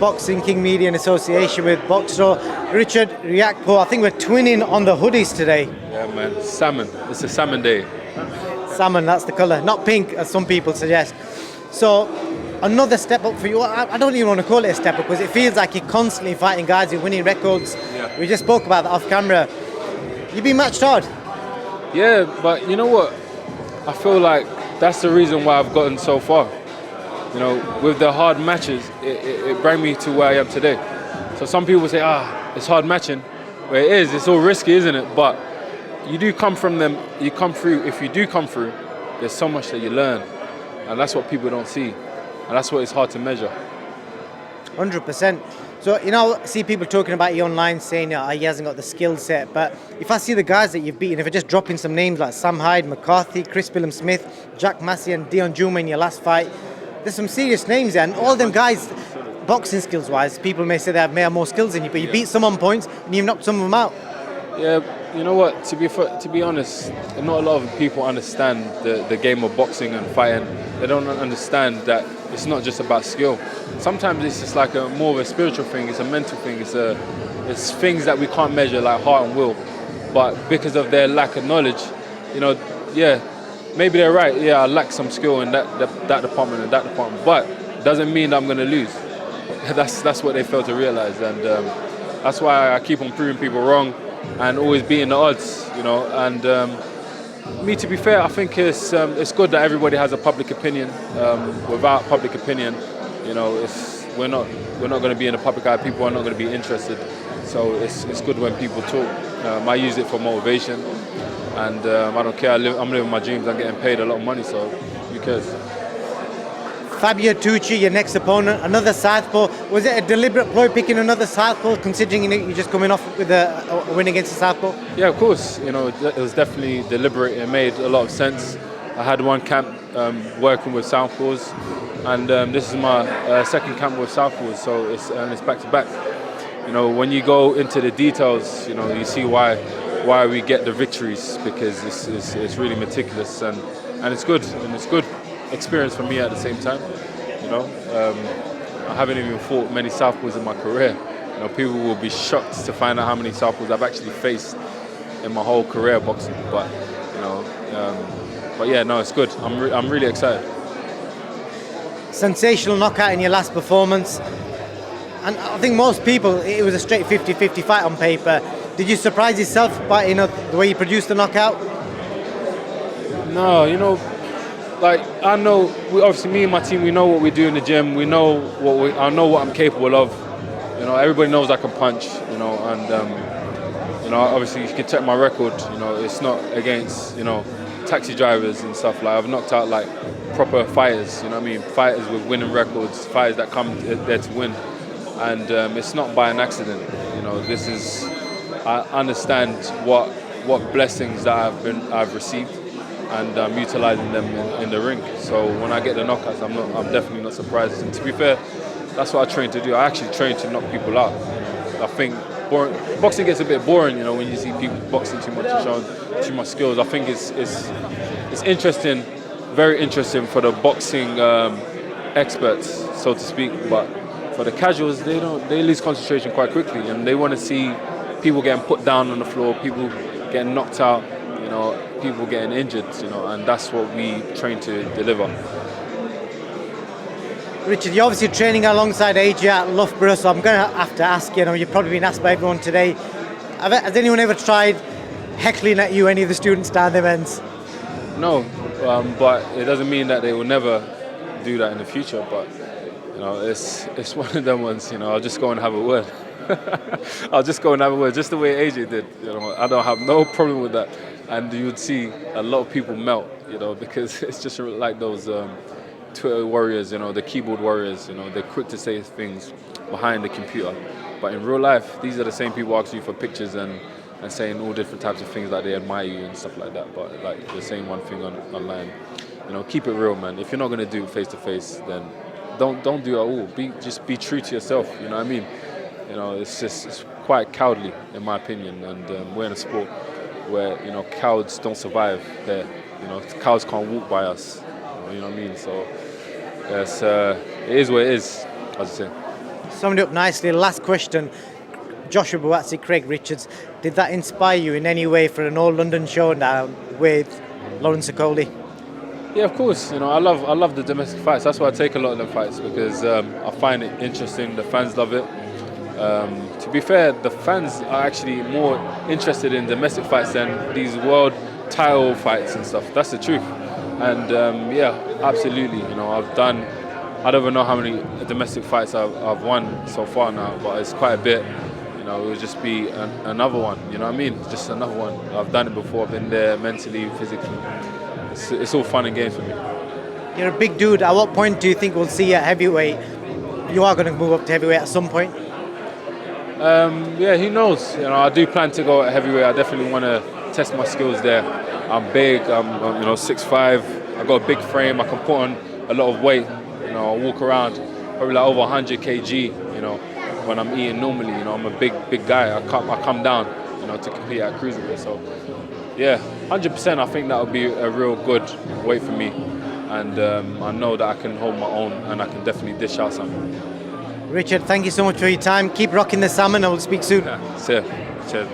Boxing King Media in association with Boxro. Richard, Riakporhe, I think we're twinning on the hoodies today. Yeah, man. Salmon. It's a salmon day. Salmon, that's the colour, not pink as some people suggest. So, another step up for you. I don't even want to call it a step up because it feels like you're constantly fighting guys, you're winning records. Yeah. We just spoke about that off camera. You've been matched hard. Yeah, but you know what? I feel like that's the reason why I've gotten so far. You know, with the hard matches, it brought me to where I am today. So some people say, it's hard matching. Well, it is. It's all risky, isn't it? But you do come from them. You come through. If you do come through, there's so much that you learn, and that's what people don't see, and that's what it's hard to measure. 100%. So, you know, I see people talking about you online saying he hasn't got the skill set. But if I see the guys that you've beaten, if I just drop in some names like Sam Hyde, McCarthy, Chris Billum-Smith, Jack Massey and Dion Juma in your last fight, there's some serious names there. And all them guys, boxing skills-wise, people may say they have more skills than you, but you beat some on points and you've knocked some of them out. Yeah, you know what? To be honest, not a lot of people understand the game of boxing and fighting. They don't understand that it's not just about skill. Sometimes it's just like more of a spiritual thing. It's a mental thing. It's things that we can't measure, like heart and will. But because of their lack of knowledge, you know, yeah, maybe they're right. Yeah, I lack some skill in that department and that department. But doesn't mean that I'm going to lose. That's what they fail to realize, and that's why I keep on proving people wrong and always beating the odds. You know, and me, to be fair, I think it's good that everybody has a public opinion. Without public opinion, you know, we're not going to be in the public eye. People are not going to be interested. So it's good when people talk. I use it for motivation, and I don't care. I'm living my dreams. I'm getting paid a lot of money, so who cares? Fabio Tucci, your next opponent, another southpaw. Was it a deliberate ploy picking another southpaw, considering you're just coming off with a win against a southpaw? Yeah, of course. You know, it was definitely deliberate. It made a lot of sense. I had one camp working with southpaws, and this is my second camp with southpaws, so it's back to back. You know, when you go into the details, you know, you see why we get the victories, because it's really meticulous and it's good, and it's good experience for me at the same time. You know, I haven't even fought many southpaws in my career. You know, people will be shocked to find out how many southpaws I've actually faced in my whole career boxing. But you know, but yeah, no, it's good. I'm really excited. Sensational knockout in your last performance, and I think most people, it was a straight 50-50 fight on paper. Did you surprise yourself by the way you produced the knockout? No, you know. Like, I know, obviously me and my team, we know what we do in the gym. We know I know what I'm capable of. You know, everybody knows I can punch. You know, and you know, obviously you can check my record. You know, it's not against taxi drivers and stuff. Like, I've knocked out like proper fighters. You know what I mean? Fighters with winning records, fighters that come there to win, and it's not by an accident. You know, I understand what blessings that I've received, and I'm utilising them in the ring. So when I get the knockouts, I'm definitely not surprised. And to be fair, that's what I train to do. I actually train to knock people out. I think boxing gets a bit boring, you know, when you see people boxing too much and showing too much skills. I think it's interesting, very interesting for the boxing experts, so to speak. But for the casuals, they lose concentration quite quickly, and they want to see people getting put down on the floor, people getting knocked out, you know, people getting injured, you know, and that's what we train to deliver. Richard, you're obviously training alongside AJ at Loughborough, so I'm going to have to ask, you know, you've probably been asked by everyone today, has anyone ever tried heckling at you, any of the students down the ends? No, but it doesn't mean that they will never do that in the future, but, you know, it's one of them ones, you know, I'll just go and have a word. I'll just go and have a word, just the way AJ did, you know, I don't have no problem with that. And you would see a lot of people melt, you know, because it's just like those Twitter warriors, you know, the keyboard warriors, you know, they're quick to say things behind the computer. But in real life, these are the same people asking you for pictures and saying all different types of things, like they admire you and stuff like that. But like they're saying one thing online, you know, keep it real, man. If you're not going to do it face to face, then don't do it at all. Just be true to yourself, you know what I mean? You know, it's quite cowardly, in my opinion, and we're in a sport where, you know, cowards don't survive there. You know, cowards can't walk by us. You know what I mean? So it is what it is, as I say. Summed it up nicely. Last question. Joshua Buatsi, Craig Richards, did that inspire you in any way for an All London showdown with Lawrence Okoli? Yeah, of course. I love the domestic fights. That's why I take a lot of them fights because I find it interesting. The fans love it. To be fair, the fans are actually more interested in domestic fights than these world title fights and stuff. That's the truth. And yeah, absolutely. I don't even know how many domestic fights I've won so far now, but it's quite a bit. It will just be another one. You know what I mean? Just another one. I've done it before. I've been there mentally, physically. It's all fun and games for me. You're a big dude. At what point do you think we'll see you at heavyweight? You are going to move up to heavyweight at some point. Yeah, who knows? I do plan to go at heavyweight. I definitely want to test my skills there. I'm big. I'm 6'5". I got a big frame. I can put on a lot of weight. I walk around probably like over 100 kg. When I'm eating normally. I'm a big guy. I come down. To compete at cruiserweight. So yeah, 100%. I think that would be a real good weight for me, and I know that I can hold my own, and I can definitely dish out something. Richard, thank you so much for your time. Keep rocking the salmon, and we'll speak soon. Yeah, cheers.